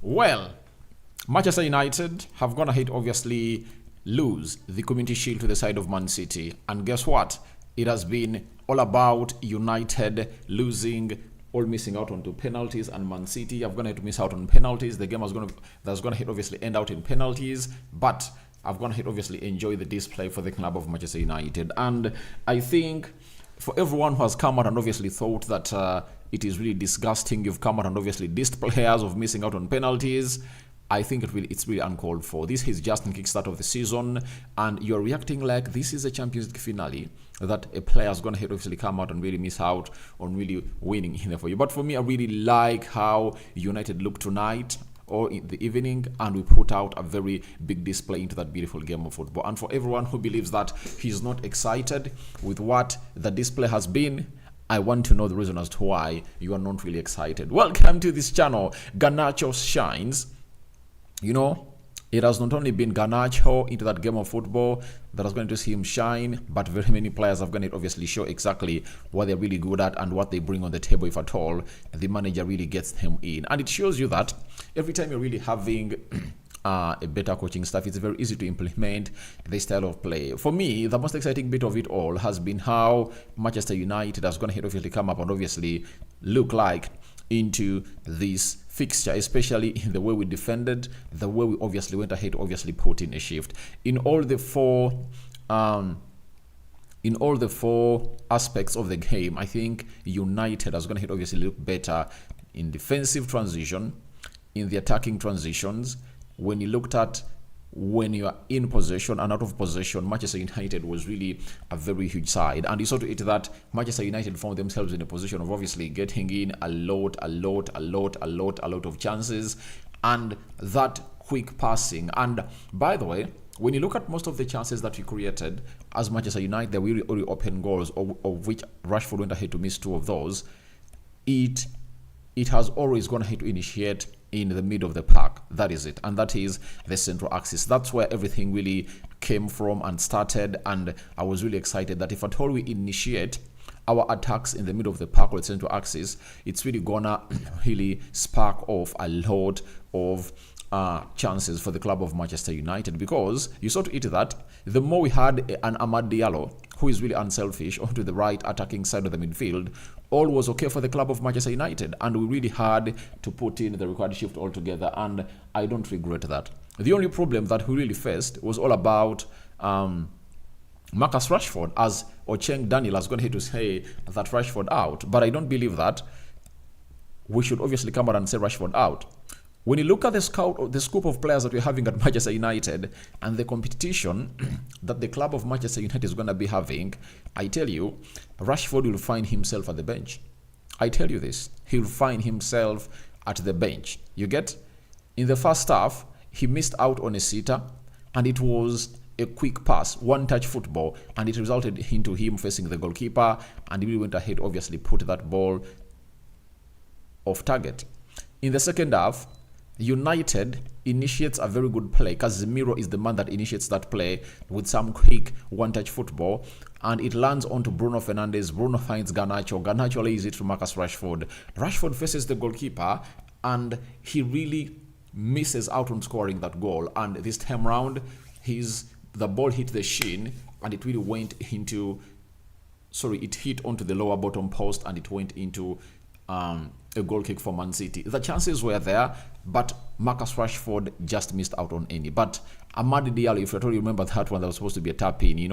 Well, Manchester United have gone ahead, obviously, lose the Community Shield to the side of Man City. And guess what? It has been all about United losing, all missing out on two penalties, and Man City have gone to miss out on penalties. The game that's going to obviously end out in penalties, but I've gone ahead obviously enjoy the display for the club of Manchester United. And I think for everyone who has come out and obviously thought that it is really disgusting, you've come out and obviously dissed players of missing out on penalties, I think it's really uncalled for. This is just in kickstart of the season, and you're reacting like this is a Champions League finale, that a player is going to obviously come out and really miss out on really winning in there for you. But for me, I really like how United look tonight or in the evening, and we put out a very big display into that beautiful game of football. And for everyone who believes that he's not excited with what the display has been, I want to know the reason as to why you are not really excited. Welcome to this channel. Garnacho shines. You know, it has not only been Garnacho into that game of football that is going to see him shine, but very many players have going to obviously show exactly what they're really good at and what they bring on the table, if at all the manager really gets them in. And it shows you that every time you're really having a better coaching staff, it's very easy to implement this style of play. For me, the most exciting bit of it all has been how Manchester United has going to obviously come up and obviously look like into this fixture, especially in the way we defended, the way we obviously went ahead, obviously put in a shift in all the four aspects of the game. I think United has going to obviously look better in defensive transition, in the attacking transitions. When you looked at when you are in possession and out of possession, Manchester United was really a very huge side. And you saw to it that Manchester United found themselves in a position of obviously getting in a lot of chances, and that quick passing. And by the way, when you look at most of the chances that we created as Manchester United, they were really open goals, of which Rashford went ahead to miss two of those. It has always gone ahead to initiate in the middle of the park. That is it, and that is the central axis. That's where everything really came from and started. And I was really excited that if at all we initiate our attacks in the middle of the park or the central axis, it's really gonna really spark off a lot of chances for the club of Manchester United, because you saw to it that the more we had an Amad Diallo, who is really unselfish, onto the right attacking side of the midfield, all was okay for the club of Manchester United, and we really had to put in the required shift altogether, and I don't regret that. The only problem that we really faced was all about Marcus Rashford, as Ocheng Daniel has gone here to say that Rashford out, but I don't believe that we should obviously come out and say Rashford out. When you look at the scope of players that we're having at Manchester United and the competition that the club of Manchester United is going to be having, I tell you, Rashford will find himself at the bench. I tell you this, he'll find himself at the bench. You get? In the first half, he missed out on a sitter, and it was a quick pass, one-touch football, and it resulted into him facing the goalkeeper, and he went ahead, obviously put that ball off target. In the second half, United initiates a very good play. Casemiro is the man that initiates that play with some quick one-touch football, and it lands onto Bruno Fernandes. Bruno finds Garnacho. Garnacho lays it to Marcus Rashford. Rashford faces the goalkeeper, and he really misses out on scoring that goal. And this time round, the ball hit the shin, and it really went into, it hit onto the lower bottom post, and it went into a goal kick for Man City. The chances were there, but Marcus Rashford just missed out on any. But Amad Diallo, if you totally remember that one that was supposed to be a tap-in, he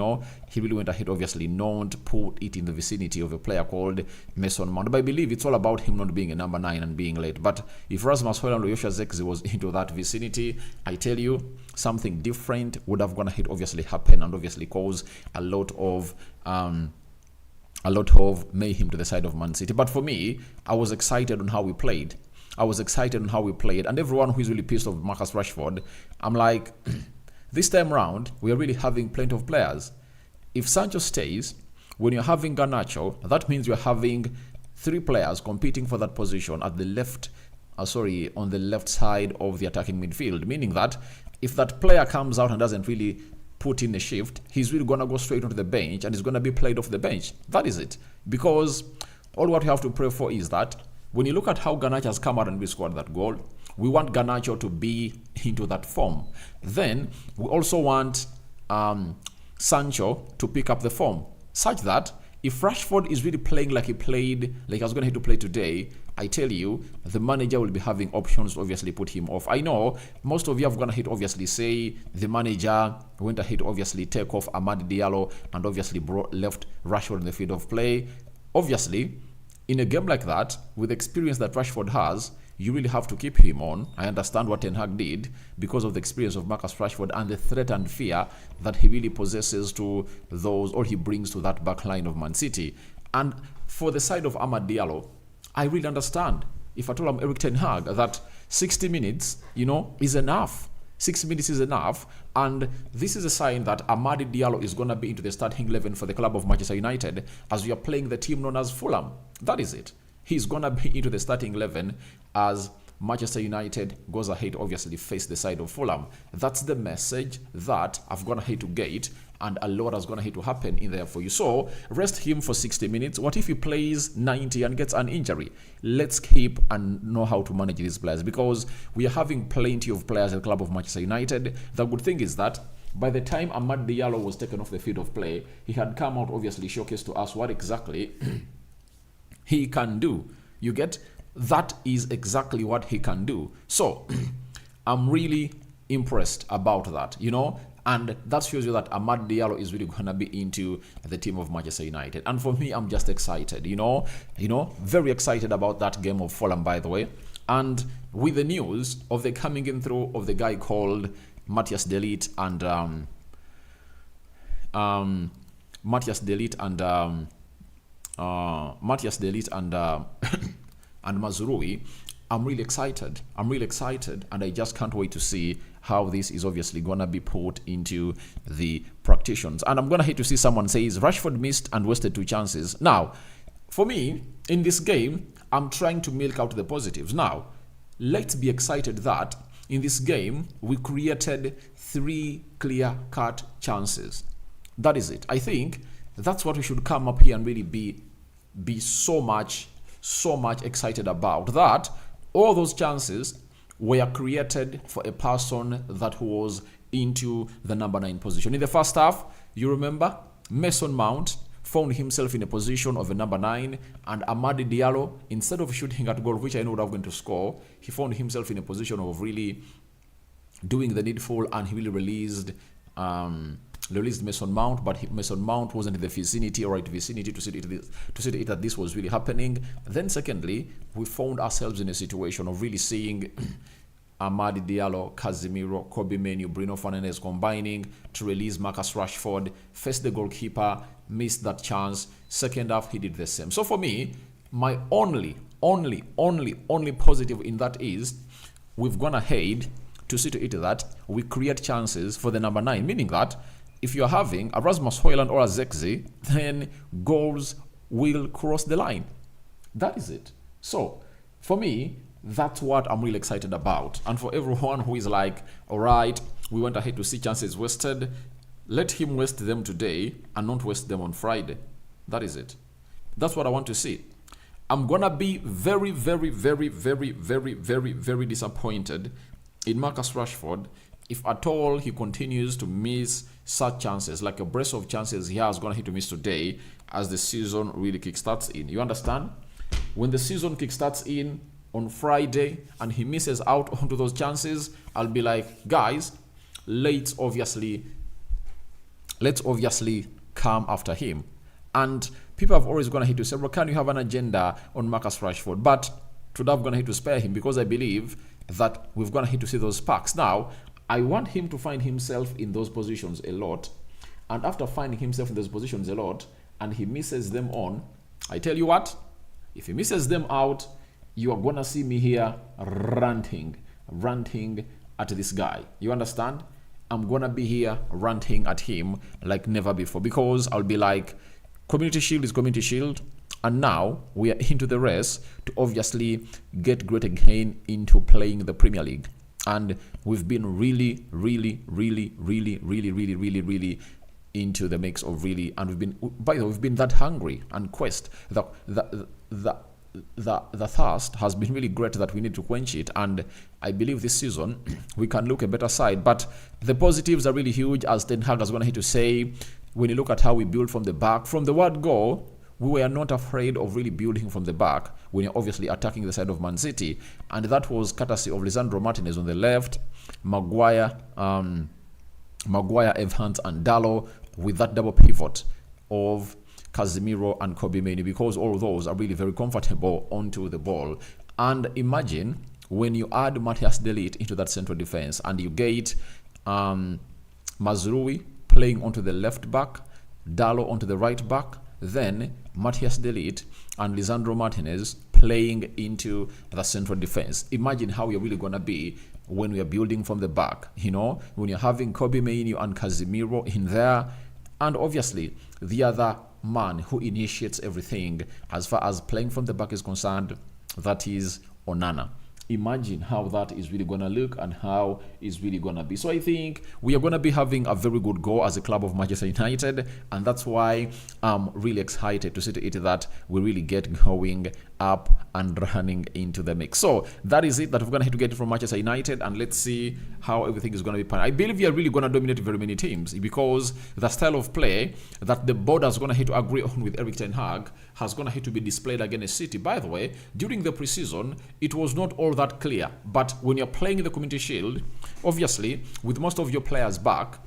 really went ahead, obviously, not put it in the vicinity of a player called Mason Mount. But I believe it's all about him not being a number 9 and being late. But if Rasmus Højlund or Joshua Zirkzee was into that vicinity, I tell you, something different would have gone ahead, obviously happen, and obviously cause a lot of mayhem to the side of Man City. But for me, I was excited on how we played. And everyone who is really pissed off Marcus Rashford, I'm like, this time round, we are really having plenty of players. If Sancho stays, when you're having Garnacho, that means you're having 3 players competing for that position at the left, on the left side of the attacking midfield, meaning that if that player comes out and doesn't really put in a shift, he's really going to go straight onto the bench and he's going to be played off the bench. That is it. Because all what we have to pray for is that when you look at how Garnacho has come out and we scored that goal, we want Garnacho to be into that form. Then we also want Sancho to pick up the form, such that if Rashford is really playing like he was going to play today, I tell you, the manager will be having options to obviously put him off. I know most of you have gone ahead obviously say the manager went ahead obviously take off Amad Diallo and obviously left Rashford in the field of play. Obviously, in a game like that, with the experience that Rashford has, you really have to keep him on. I understand what Ten Hag did because of the experience of Marcus Rashford and the threat and fear that he really possesses to those, or he brings to that back line of Man City. And for the side of Amad Diallo, I really understand. If I told him Eric Ten Hag that 60 minutes, is enough. 6 minutes is enough, and this is a sign that Amad Diallo is going to be into the starting 11 for the club of Manchester United as we are playing the team known as Fulham. That is it. He's going to be into the starting 11 as Manchester United goes ahead, obviously, face the side of Fulham. That's the message that I've gone ahead to get, and a lot has gone ahead to happen in there for you. So, rest him for 60 minutes. What if he plays 90 and gets an injury? Let's keep and know how to manage these players, because we are having plenty of players at the club of Manchester United. The good thing is that by the time Amad Diallo was taken off the field of play, he had come out, obviously, showcased to us what exactly he can do. You get? That is exactly what he can do. So, I'm really impressed about that, and that shows you that Amad Diallo is really going to be into the team of Manchester United. And for me, I'm just excited, very excited about that game of Fulham, by the way. And with the news of the coming in through of the guy called Matthias de Ligt and and Mazrui, I'm really excited, and I just can't wait to see how this is obviously gonna be put into the practitioners. And I'm gonna hate to see someone says Rashford missed and wasted 2 chances. Now, for me, in this game, I'm trying to milk out the positives. Now, let's be excited that in this game we created 3 clear-cut chances. That is it. I think that's what we should come up here and really be so much excited about, that all those chances were created for a person that was into the number 9 position. In the first half, you remember, Mason Mount found himself in a position of a number 9, and Amad Diallo, instead of shooting at goal, which I know would have going to score, he found himself in a position of really doing the needful, and he really released Mason Mount, but Mason Mount wasn't in the vicinity to see that this was really happening. Then secondly, we found ourselves in a situation of really seeing Amad Diallo, Casemiro, Kobe Menu, Bruno Fernandes combining to release Marcus Rashford, face the goalkeeper, missed that chance. Second half, he did the same. So for me, my only positive in that is we've gone ahead to see to it that we create chances for the number 9, meaning that if you're having a Rasmus Højlund or a Zexi, then goals will cross the line. That is it. So, for me, that's what I'm really excited about. And for everyone who is like, all right, we went ahead to see chances wasted, let him waste them today and not waste them on Friday. That is it. That's what I want to see. I'm going to be very, very, very, very, very, very, very disappointed in Marcus Rashford if at all he continues to miss such chances, like a brace of chances he has going to miss today as the season really kickstarts in. You understand? When the season kickstarts in on Friday and he misses out onto those chances, I'll be like, guys, let's obviously come after him. And people have always gone ahead to say, well, can you have an agenda on Marcus Rashford? But today I've gone ahead to spare him because I believe that we've gone ahead to see those sparks. Now, I want him to find himself in those positions a lot. And after finding himself in those positions a lot, and he misses them on, I tell you what, if he misses them out, you are going to see me here ranting at this guy. You understand? I'm going to be here ranting at him like never before, because I'll be like, Community Shield is Community Shield. And now we are into the race to obviously get great again into playing the Premier League. And we've been really into the mix of really, and we've been that hungry and quest. The the thirst has been really great that we need to quench it, and I believe this season we can look a better side. But the positives are really huge, as Ten Hag is going to hate to say. When you look at how we build from the back, from the word go, we were not afraid of really building from the back when you're obviously attacking the side of Man City, and that was courtesy of Lisandro Martinez on the left, Maguire, Evans, and Dallo, with that double pivot of Casemiro and Kobe Mainoo, because all of those are really very comfortable onto the ball. And imagine when you add Matthias de Ligt into that central defense and you get Mazrui playing onto the left back, Dallo onto the right back, then Matthias de Ligt and Lisandro Martinez playing into the central defense. Imagine how you're really going to be when we are building from the back, when you're having Kobe Mainoo and Casemiro in there, and obviously the other man who initiates everything as far as playing from the back is concerned, that is Onana. Imagine how that is really going to look and how it's really going to be. So I think we are going to be having a very good go as a club of Manchester United, and that's why I'm really excited to see to it that we really get going up and running into the mix. So that is it that we're going to have to get from Manchester United, and let's see how everything is going to be planned. I believe we are really going to dominate very many teams, because the style of play that the board is going to have to agree on with Erik Ten Hag has going to have to be displayed against City. By the way, during the preseason, it was not all that clear, but when you're playing in the Community Shield, obviously with most of your players back,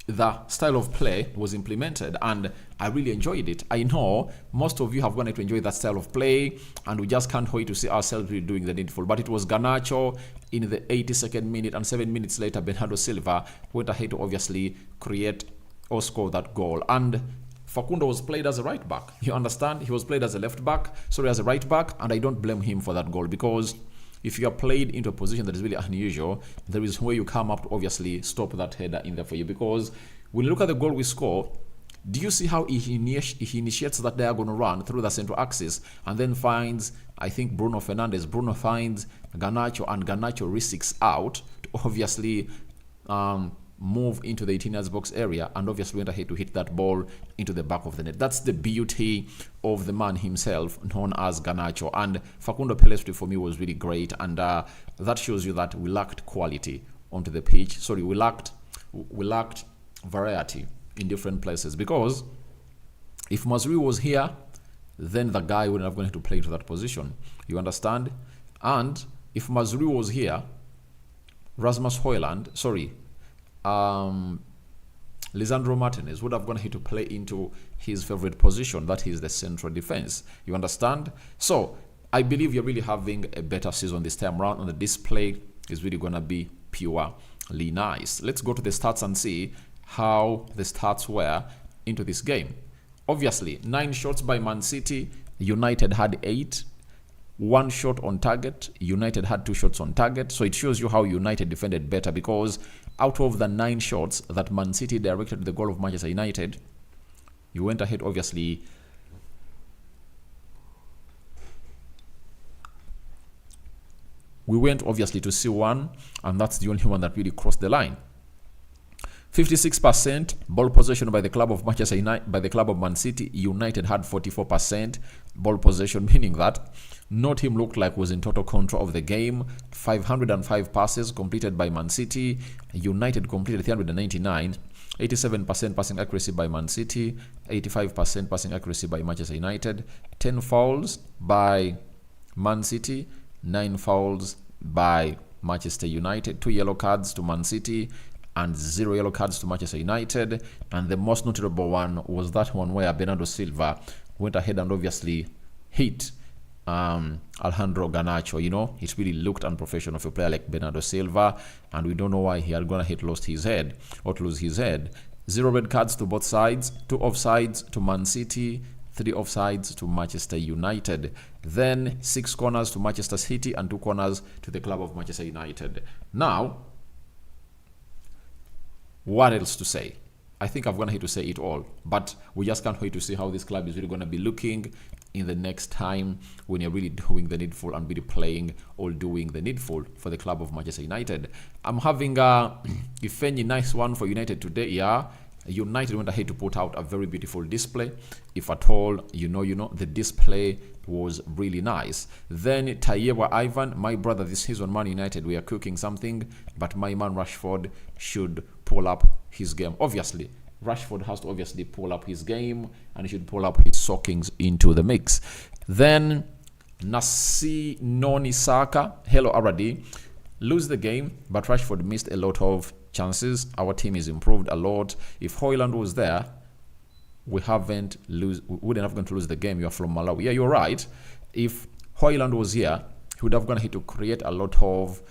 the style of play was implemented, and I really enjoyed it. I know most of you have wanted to enjoy that style of play, and we just can't wait to see ourselves really doing the needful. But it was Garnacho in the 82nd minute, and 7 minutes later Bernardo Silva went ahead to obviously create or score that goal. And Facundo was played as a right back. You understand? He was played as a left back, sorry, as a right back, and I don't blame him for that goal, because if you are played into a position that is really unusual, there is where you come up to obviously stop that header in there for you. Because when you look at the goal we score, do you see how he initiates that diagonal run through the central axis and then finds, I think, Bruno Fernandes. Bruno finds Garnacho, and Garnacho risks out to obviously move into the 18 yards box area, and obviously went ahead to hit that ball into the back of the net. That's the beauty of the man himself, known as Garnacho. And Facundo Pelestri for me was really great, and that shows you that we lacked quality onto the pitch. Sorry, we lacked variety in different places, because if Mazrui was here, then the guy wouldn't have gone to play into that position. You understand? And if Mazrui was here, Rasmus Højlund, Lisandro Martinez would have gone here to play into his favorite position, that is the central defense. You understand? So I believe you're really having a better season this time around, and the display is really going to be purely nice. Let's go to the stats and see how the stats were into this game. Obviously, 9 shots by Man City, United had 8. 1 shot on target, United had 2 shots on target. So it shows you how United defended better, because out of the 9 shots that Man City directed to the goal of Manchester United, you went ahead, obviously, we went obviously to see 1, and that's the only one that really crossed the line. 56% ball possession by the club of Manchester United, by the club of Man City. United had 44% ball possession, meaning that no team looked like was in total control of the game. 505 passes completed by Man City. United completed 399. 87% passing accuracy by Man City. 85% passing accuracy by Manchester United. 10 fouls by Man City. 9 fouls by Manchester United. 2 yellow cards to Man City and 0 yellow cards to Manchester United. And the most notable one was that one where Bernardo Silva went ahead and obviously hit Alejandro Garnacho. It really looked unprofessional for a player like Bernardo Silva, and we don't know why he had gonna hit lose his head. 0 red cards to both sides, 2 offsides to Man City, 3 offsides to Manchester United. Then 6 corners to Manchester City and 2 corners to the club of Manchester United. Now, what else to say? I think I've gone here to say it all, but we just can't wait to see how this club is really going to be looking in the next time, when you're really doing the needful and really playing or doing the needful for the club of Manchester United. I'm having a if any nice one for United today. Yeah, United went ahead to put out a very beautiful display. If at all, the display was really nice. Then Tayewa Ivan, my brother, this season Man United, we are cooking something, but my man Rashford should pull up his game. Obviously, Rashford has to obviously pull up his game, and he should pull up his sockings into the mix. Then Nasi Noni Saka, hello Aradi, lose the game, but Rashford missed a lot of chances. Our team is improved a lot. If Højlund was there, we wouldn't have gone to lose the game. You're from Malawi. Yeah, you're right. If Højlund was here, he would have gone here to create a lot of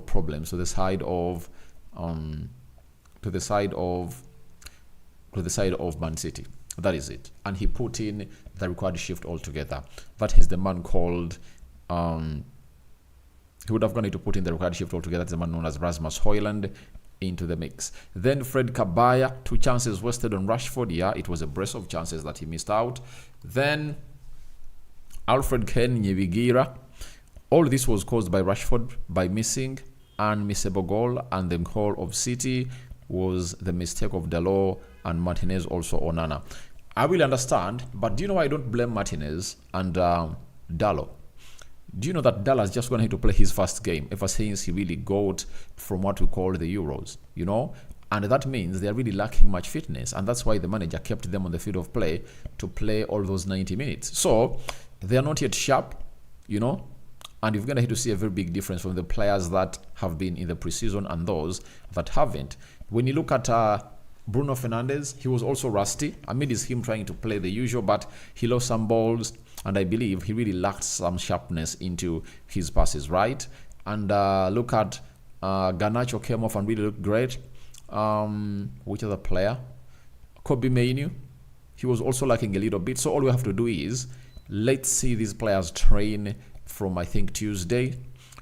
problems to the side of Man City. That is it. And he put in the required shift altogether. That is the man called he would have gone to put in the required shift altogether. That's the man known as Rasmus Højlund into the mix. Then Fred Kabaya, 2 chances wasted on Rashford. Yeah, it was a brace of chances that he missed out. Then Alfred Ken Nyevigira. All this was caused by Rashford by missing and missable goal, and the goal of City was the mistake of Dalot and Martinez, also Onana. I will understand, but do you know why I don't blame Martinez and Dalot? Do you know that Dallas just going to play his first game ever since he really got from what we call the Euros, And that means they're really lacking much fitness. And that's why the manager kept them on the field of play to play all those 90 minutes. So they are not yet sharp, And you're going to see a very big difference from the players that have been in the preseason and those that haven't. When you look at Bruno Fernandes, he was also rusty. Amid him trying to play the usual, but he lost some balls. And I believe he really lacked some sharpness into his passes, right? And look at Garnacho came off and really looked great. Which other player? Kobe Mainoo. He was also lacking a little bit. So all we have to do is let's see these players train from, I think, Tuesday.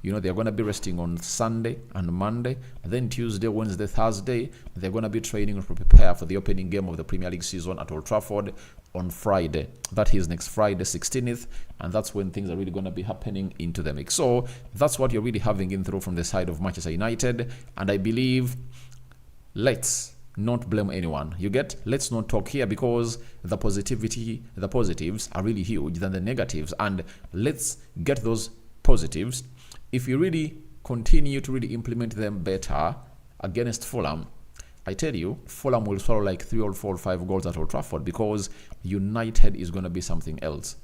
They're going to be resting on Sunday and Monday. And then Tuesday, Wednesday, Thursday, they're going to be training to prepare for the opening game of the Premier League season at Old Trafford on Friday. That is next Friday, 16th. And that's when things are really going to be happening into the mix. So that's what you're really having in through from the side of Manchester United. And I believe let's not blame anyone. Let's not talk here, because the positives are really huge than the negatives. And let's get those positives. If you really continue to really implement them better against Fulham, I tell you, Fulham will swallow like 3 or 4 or 5 goals at Old Trafford, because United is going to be something else.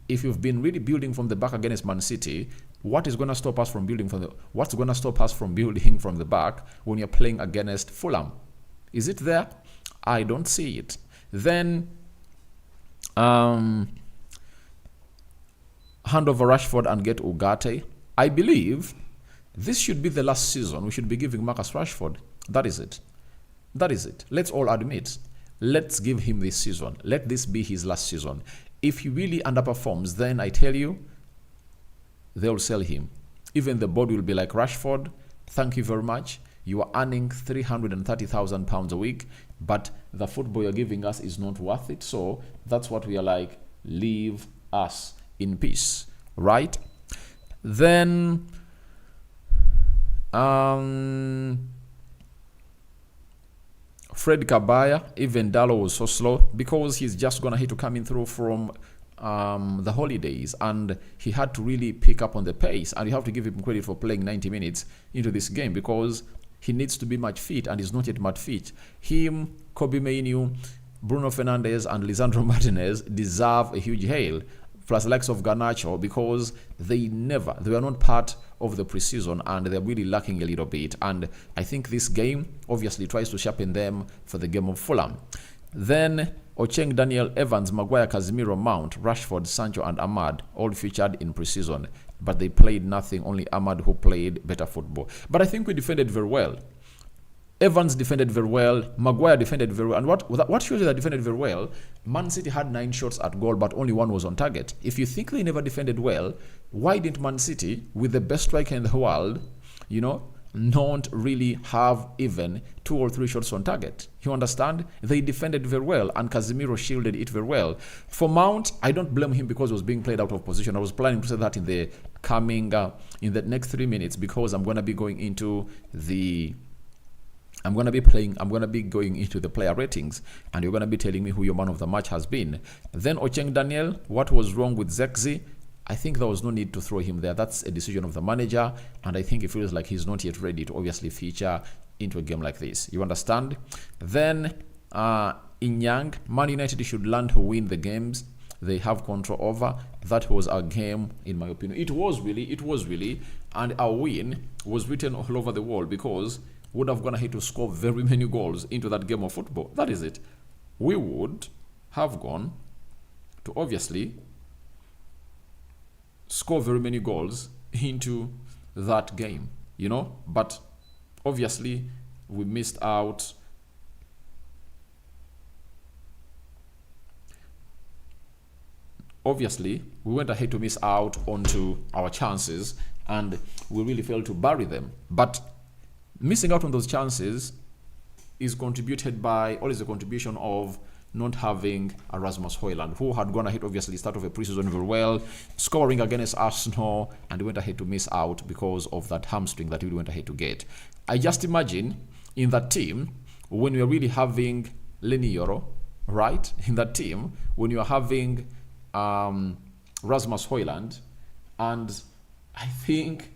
If you've been really building from the back against Man City, what's going to stop us from building from the back when you're playing against Fulham? Is it there? I don't see it. Then hand over Rashford and get Ugarte. I believe this should be the last season we should be giving Marcus Rashford. That is it. Let's all admit. Let's give him this season. Let this be his last season. If he really underperforms, then I tell you, they'll sell him. Even the board will be like, Rashford, thank you very much. You are earning £330,000 a week, but the football you're giving us is not worth it. So that's what we are like, leave us in peace, right? Then Fred Kabaya, even Dalot was so slow because he's just gonna hit to coming through from the holidays, and he had to really pick up on the pace, and you have to give him credit for playing 90 minutes into this game, because he needs to be match fit and he's not yet match fit. Him, Kobe Mainoo, Bruno Fernandes and Lisandro Martinez deserve a huge hail, plus the likes of Garnacho, because they were not part of the preseason and they're really lacking a little bit. And I think this game obviously tries to sharpen them for the game of Fulham. Then Ocheng, Daniel Evans, Maguire, Casemiro, Mount, Rashford, Sancho and Ahmad all featured in preseason, but they played nothing, only Ahmad who played better football. But I think we defended very well. Evans defended very well. Maguire defended very well. And what shows you that defended very well? Man City had 9 shots at goal, but only 1 was on target. If you think they never defended well, why didn't Man City, with the best striker in the world, not really have even 2 or 3 shots on target? You understand? They defended very well, and Casemiro shielded it very well. For Mount, I don't blame him because he was being played out of position. I was planning to say that in the coming, in the next 3 minutes, because I'm going to be going into the I'm going to be going into the player ratings, and you're going to be telling me who your man of the match has been. Then Ocheng Daniel, what was wrong with Zexi? I think there was no need to throw him there. That's a decision of the manager, and I think it feels like he's not yet ready to obviously feature into a game like this. You understand? Then Inyang, Man United should learn to win the games they have control over. That was our game, in my opinion. It was really, and our win was written all over the wall because would have gone ahead to score very many goals into that game of football. That is it. We would have gone to obviously score very many goals into that game, you know, but obviously we missed out. Obviously, we went ahead to miss out onto our chances, and we really failed to bury them. But missing out on those chances is contributed by, or is a contribution of not having a Rasmus Højlund, who had gone ahead, obviously, start of a preseason very well, scoring against Arsenal, and went ahead to miss out because of that hamstring that we went ahead to get. I just imagine in that team, when we are really having Leny Yoro, right? In that team, when you are having Rasmus Højlund, and I think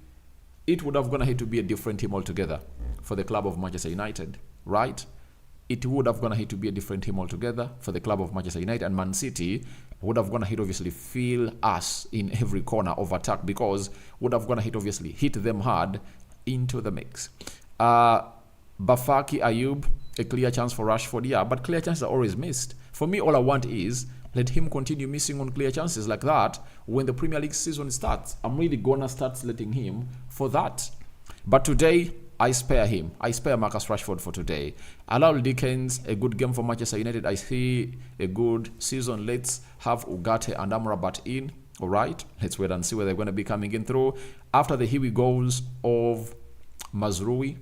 it would have gone ahead to be a different team altogether for the club of Manchester United, right? It would have gone ahead to be a different team altogether for the club of Manchester United, and Man City would have gone ahead obviously feel us in every corner of attack because would have gone ahead obviously hit them hard into the mix. Bafaki Ayub, a clear chance for Rashford, yeah, but clear chances are always missed. For me, all I want is let him continue missing on clear chances like that when the Premier League season starts. I'm really gonna start letting him for that. But today, I spare him. I spare Marcus Rashford for today. Allow Dickens, a good game for Manchester United. I see a good season. Let's have Ugarte and Amrabat in. All right, let's wait and see where they're going to be coming in through. After the here we goes of Mazrui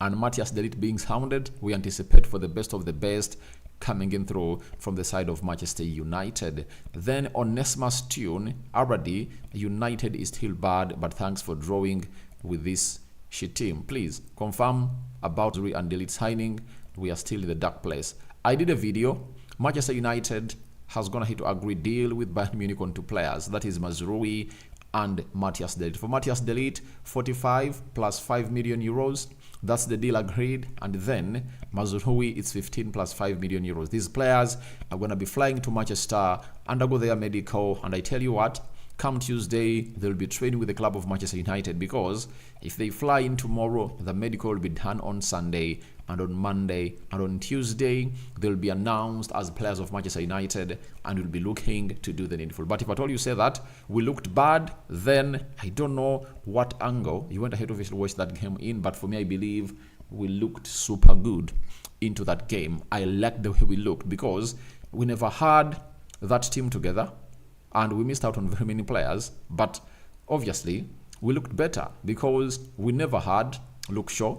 and Matthias De Ligt being sounded, we anticipate for the best of the best coming in through from the side of Manchester United. Then Onesmus Tune, Aradi, United is still bad, but thanks for drawing with this shit team. Please confirm about Mazrui and De Ligt signing. We are still in the dark place. I did a video. Manchester United has gone ahead to agree deal with Bayern Munich on two players. That is Mazrui and Matthias De Ligt. For Matthias De Ligt, 45 plus 5 million euros. That's the deal agreed. And then Mazrui, it's 15 plus 5 million euros. These players are going to be flying to Manchester, undergo their medical, and I tell you what, come Tuesday, they'll be training with the club of Manchester United, because if they fly in tomorrow, the medical will be done on Sunday, and on Monday and on Tuesday, they'll be announced as players of Manchester United and will be looking to do the needful. But if at all you say that we looked bad, then I don't know what angle you went ahead of to watch that game in. But for me, I believe we looked super good into that game. I liked the way we looked because we never had that team together and we missed out on very many players. But obviously, we looked better because we never had Luke Shaw.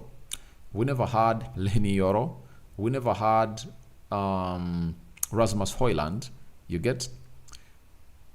We never had Leny Yoro. We never had Rasmus Højlund. You get?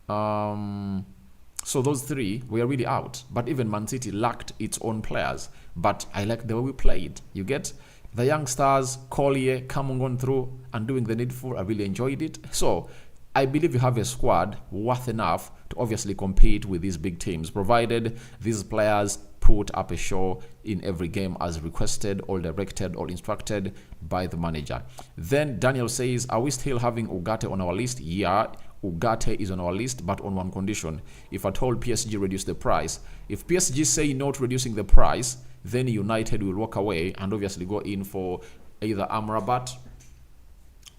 So those three were really out. But even Man City lacked its own players. But I like the way we played. You get? The youngsters, Collier, coming on through and doing the needful. I really enjoyed it. So I believe you have a squad worth enough to obviously compete with these big teams, provided these players put up a show in every game as requested or directed or instructed by the manager. Then Daniel says, are we still having Ugarte on our list? Yeah, Ugarte is on our list, but on one condition. If at all PSG reduce the price. If PSG say not reducing the price, then United will walk away and obviously go in for either Amrabat,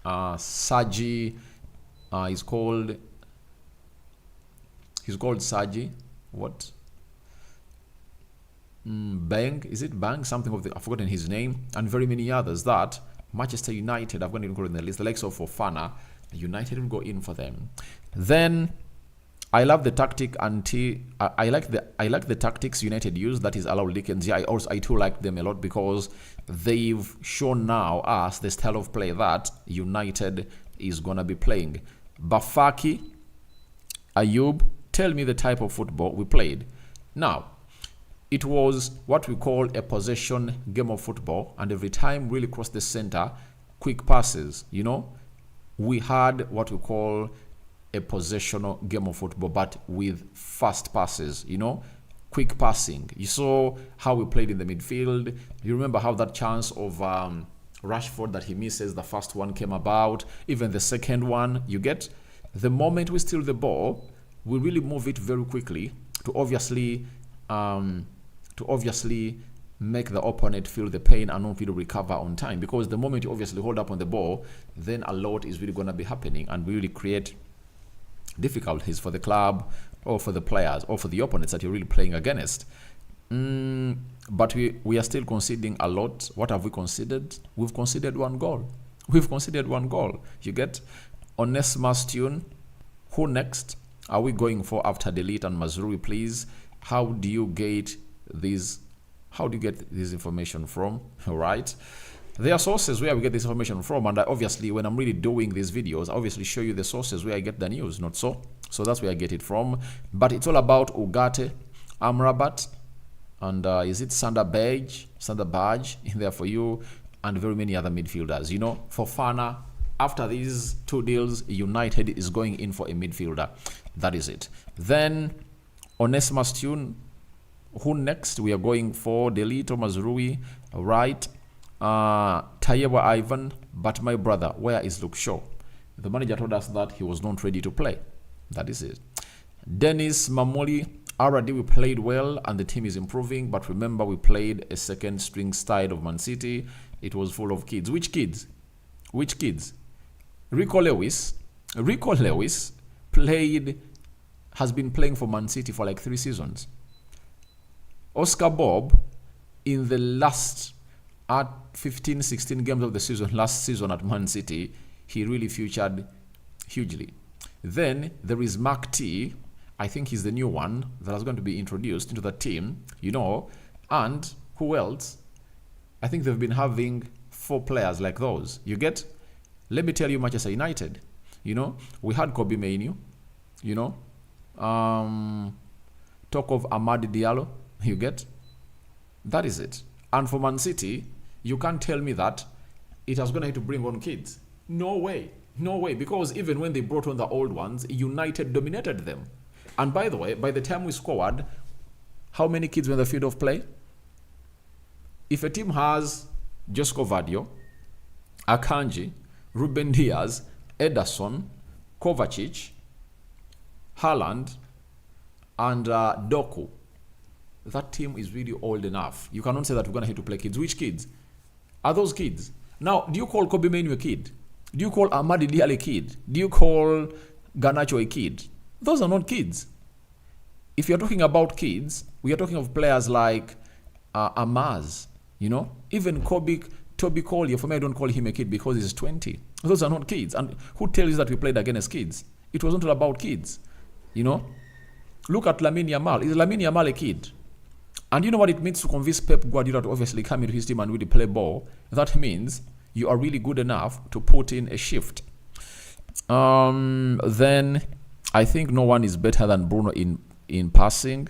Saji, he's called Saji, what? Bang, is it Bang? Something of the, I've forgotten his name, and very many others that Manchester United have gone in the list. The likes of Fofana, United will go in for them. Then I love the tactic I like the tactics United use. That is allow Dickens. Yeah, I too like them a lot because they've shown now us the style of play that United is gonna be playing. Bafaki Ayub, tell me the type of football we played. Now, it was what we call a possession game of football, and every time really cross the center, quick passes, we had what we call a possessional game of football, but with fast passes, quick passing. You saw how we played in the midfield. You remember how that chance of Rashford that he misses, the first one came about, even the second one, you get? The moment we steal the ball, we really move it very quickly to obviously make the opponent feel the pain and not really recover on time. Because the moment you obviously hold up on the ball, then a lot is really going to be happening and really create difficulties for the club or for the players or for the opponents that you're really playing against. But we are still conceding a lot. What have we conceded? We've conceded one goal. You get? Onesimus Tune. Who next are we going for after Delete and Mazrui, please? How do you get this information from? All right. There are sources where we get this information from, and obviously when I'm really doing these videos, I obviously show you the sources where I get the news, not so? So that's where I get it from. But it's all about Ugarte, Amrabat, and is it Sander Badge in there for you, and very many other midfielders. Fofana, after these two deals, United is going in for a midfielder. That is it. Then Onesimus Tune. Who next? We are going for Delito Mazrui, right? Tayewa Ivan, but my brother, where is Luke Shaw? The manager told us that he was not ready to play. That is it. Dennis Mamoli, already we played well and the team is improving, but remember we played a second string side of Man City. It was full of kids. Which kids? Rico Lewis has been playing for Man City for like 3 seasons. Oscar Bob, in the last 15-16 games of the season, last season at Man City, he really featured hugely. Then there is Mark T. I think he's the new one that is going to be introduced into the team, and who else? I think they've been having 4 players like those. You get? Let me tell you, Manchester United, we had Kobe Mainoo, talk of Amad Diallo, you get? That is it. And for Man City, you can't tell me that it was going to have to bring on kids. No way, because even when they brought on the old ones, United dominated them. And by the way, by the time we scored, how many kids were in the field of play? If a team has Josko Vadio, Akanji, Ruben Diaz, Ederson, Kovacic, Haaland, and Doku, that team is really old enough. You cannot say that we're going to have to play kids. Which kids? Are those kids? Now, do you call Kobe Mainoo a kid? Do you call Amadi Diallo a kid? Do you call Garnacho a kid? Those are not kids. If you're talking about kids, we are talking of players like Amaz, even Toby Collier. For me, I don't call him a kid because he's 20. Those are not kids. And who tells you that we played against kids? It wasn't all about kids, Look at Lamine Yamal. Is Lamine Yamal a kid? And you know what it means to convince Pep Guardiola to obviously come into his team and really play ball? That means you are really good enough to put in a shift. Then I think no one is better than Bruno in passing.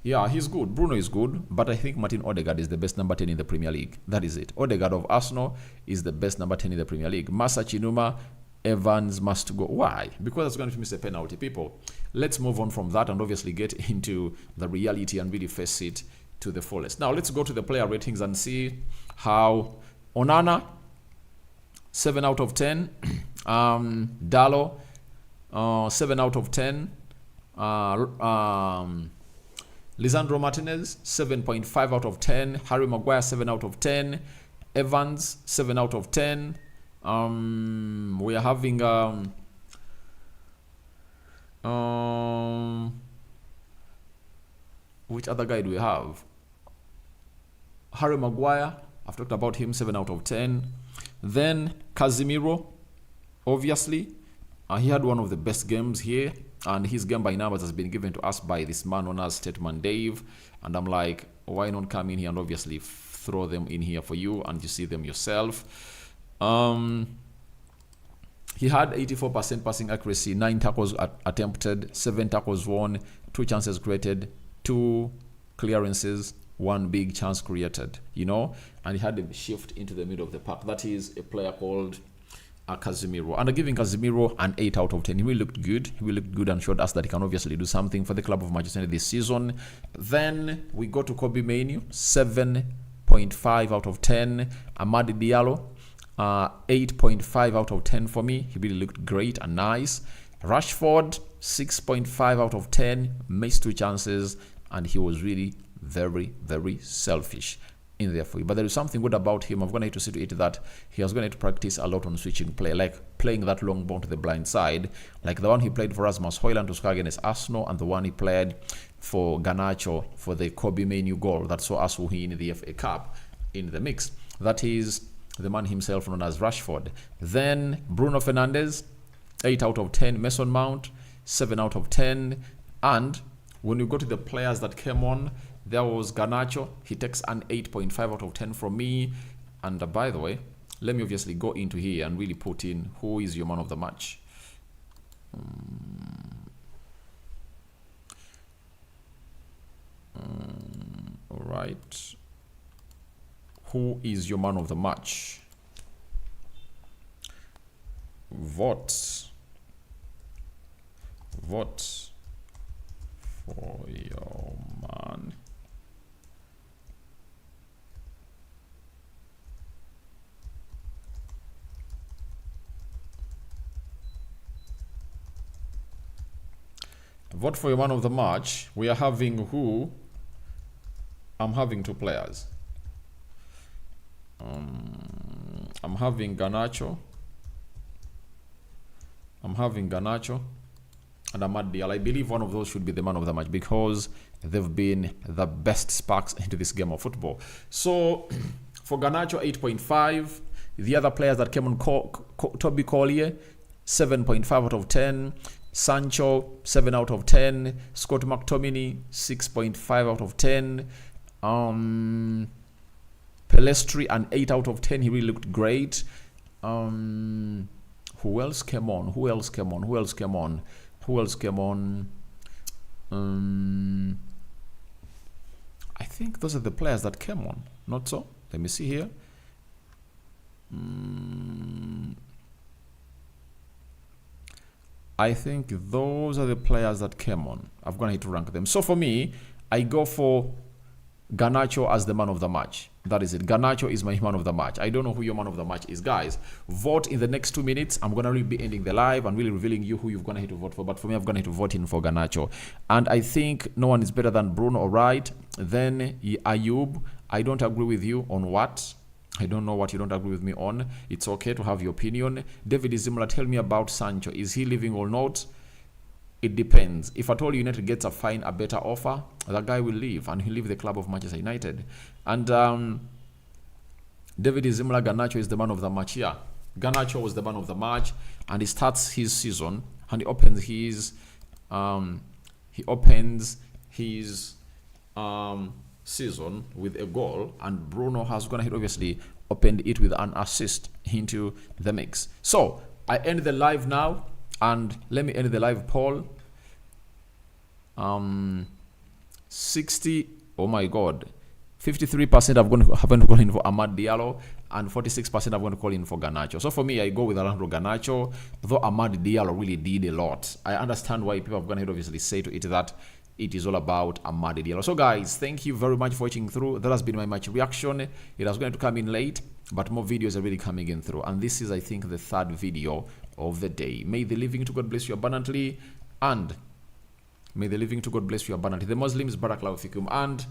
Yeah, he's good. Bruno is good, but I think Martin Odegaard is the best number 10 in the Premier League. That is it. Odegaard of Arsenal is the best number 10 in the Premier League. Masa Chinuma, Evans must go. Why? Because that's going to miss a penalty. People, let's move on from that and obviously get into the reality and really face it to the fullest. Now, let's go to the player ratings and see how Onana, 7 out of 10. Dallo, 7 out of 10. Lisandro Martinez, 7.5 out of 10. Harry Maguire, 7 out of 10. Evans, 7 out of 10. We are having which other guy do we have? Harry Maguire, I've talked about him, 7 out of 10. Then Casemiro, obviously, he had one of the best games here, and his game by numbers has been given to us by this man known as Stateman Dave, and I'm like, why not come in here and obviously throw them in here for you and you see them yourself. He had 84% passing accuracy, 9 tackles attempted, 7 tackles won, 2 chances created, 2 clearances, 1 big chance created, you know, and he had a shift into the middle of the park. That is a player called Casemiro. And giving Casemiro an 8 out of 10. He really looked good. He really looked good and showed us that he can obviously do something for the club of Manchester United this season. Then we go to Kobe Mainoo, 7.5 out of 10. Amad Diallo, 8.5 out of 10 for me. He really looked great and nice. Rashford, 6.5 out of 10. Missed 2 chances, and he was really very, very selfish in there for you. But there is something good about him. I'm going to need to see to it that he was going to need to practice a lot on switching play, like playing that long ball to the blind side, like the one he played for Rasmus Højlund to score against Arsenal, and the one he played for Garnacho for the Kobe Mainoo goal that saw us win the FA Cup in the mix. That is the man himself known as Rashford. Then Bruno Fernandes, 8 out of 10. Mason Mount, 7 out of 10. And when you go to the players that came on, there was Garnacho. He takes an 8.5 out of 10 from me. And by the way, let me obviously go into here and really put in who is your man of the match. All right. Who is your man of the match? Vote for your man. Vote for your man of the match. We are having who? I'm having 2 players. I'm having Garnacho. And Amad Diallo. I believe one of those should be the man of the match because they've been the best sparks into this game of football. So for Garnacho, 8.5. The other players that came on, Toby Collier, 7.5 out of 10. Sancho, 7 out of 10. Scott McTominay, 6.5 out of 10. Pelestri, an 8 out of 10. He really looked great. Who else came on? I think those are the players that came on. Not so? Let me see here. I think those are the players that came on. I'm going to need to rank them. So for me, I go for Garnacho as the man of the match. That is it. Garnacho is my man of the match. I don't know who your man of the match is, guys. Vote in the next 2 minutes. I'm going to really be ending the live and really revealing you who you're going to have to vote for. But for me, I'm going to have to vote in for Garnacho. And I think no one is better than Bruno, all right? Then Ayub, I don't agree with you on what? I don't know what you don't agree with me on. It's okay to have your opinion. David Zimla, tell me about Sancho. Is he leaving or not? It depends. If at all United gets a better offer, that guy will leave and he'll leave the club of Manchester United. And David Zimla, Garnacho is the man of the match here. Garnacho was the man of the match, and he starts his season and he opens his season with a goal, and Bruno has gone ahead, obviously opened it with an assist into the mix. So I end the live now, and let me end the live poll. 53% haven't gone in for Amad Diallo, and 46% have gone to call in for Garnacho. So for me, I go with Alejandro Garnacho, though Amad Diallo really did a lot. I understand why people have gone ahead, obviously say to it that it is all about Amad Diallo. So guys, thank you very much for watching through. That has been my match reaction. It was going to come in late, but more videos are really coming in through. And this is, I think, the 3rd video of the day. May the living to God bless you abundantly, and may the living to God bless you abundantly. The Muslims, Barakallahu Fikum. And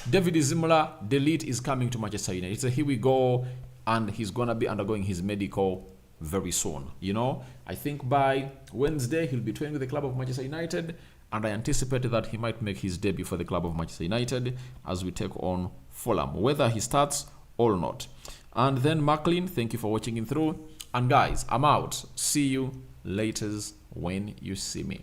David Zimla, Delete, is coming to Manchester United. It's a here we go, and he's going to be undergoing his medical very soon. You know, I think by Wednesday, he'll be training with the club of Manchester United, and I anticipate that he might make his debut for the club of Manchester United as we take on Fulham, whether he starts or not. And then Macklin, thank you for watching in through. And guys, I'm out. See you later when you see me.